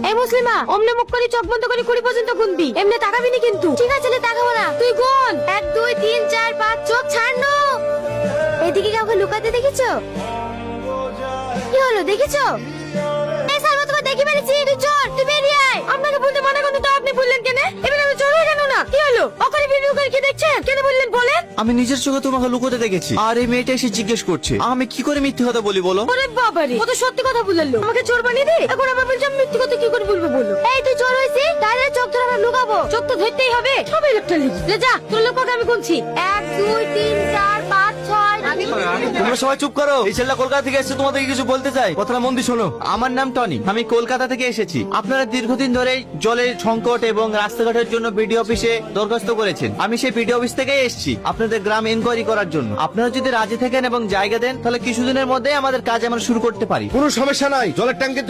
এই মুসলিমা, অমনে মুখ করে চোখ বন্ধ করে 20 পর্যন্ত গুনবি, এমনি তাকাবি না কিন্তু। ঠিক আছে, তাকাবো না, তুই গুন। 1 2 3 4 5, চোখ ছাড়নো। এদিকে কাউকে লুকাতে দেখেছো? কি হলো, দেখেছো? এই সালমা, তোমাকে দেখে ফেলেছি, তুই চোর, তুই বেরিয়ে আয়। আপনাকে বলতে মানা করতে তো আপনি বললেন কেন? এবার আমি চোর হয়ে গেল না? কি হলো? ওখানে ভিডিও করে কি দেখছেন? কেন বললেন বলেন? আমি নিজের চোখে তোমাকে লুকোতে দেখেছি, আর এই মেয়েটা এসে জিজ্ঞেস করছে আমি কি করে মিথ্যে কথা বলি বলো। ওরে বাবারে, ও তো সত্যি কথা বললো, আমাকে চোর বানিয়ে দে। এখন আবার বলছি আমি মিথ্যে কথা কি করে বলবো বলো? এই তুই চোর হয়েছিস, তাহলে চোখ ধরে আমরা লুকাবো। চোখ তো ধরতেই হবে, সবাই একটা লিখি। যা, তোর লোককে আমি গুনছি। 1 2 3 4 5 6। তোমরা সবাই চুপ করো। এই ছেলেটা কলকাতা থেকে এসেছে, তোমাদেরকে কিছু বলতে চাই, কথাটা মন দিয়ে শোনো। আমার নাম টনি, আমি কলকাতা থেকে এসেছি। আপনারা দীর্ঘদিন ধরে জলের সংকট এবং রাস্তাঘাটের জন্য বিডিও অফিসে দরখাস্ত করেছেন। আমি সেই বিডিও অফিস থেকেই এসেছি আপনাদের গ্রাম এনকোয়ারি করার জন্য। আপনারা যদি রাজি থাকেন এবং জায়গা দেন, তাহলে কিছুদিনের মধ্যে আমাদের কাজ আমরা শুরু করতে পারি। কোনো সমস্যা নাই, জলের ট্যাঙ্কের জন্য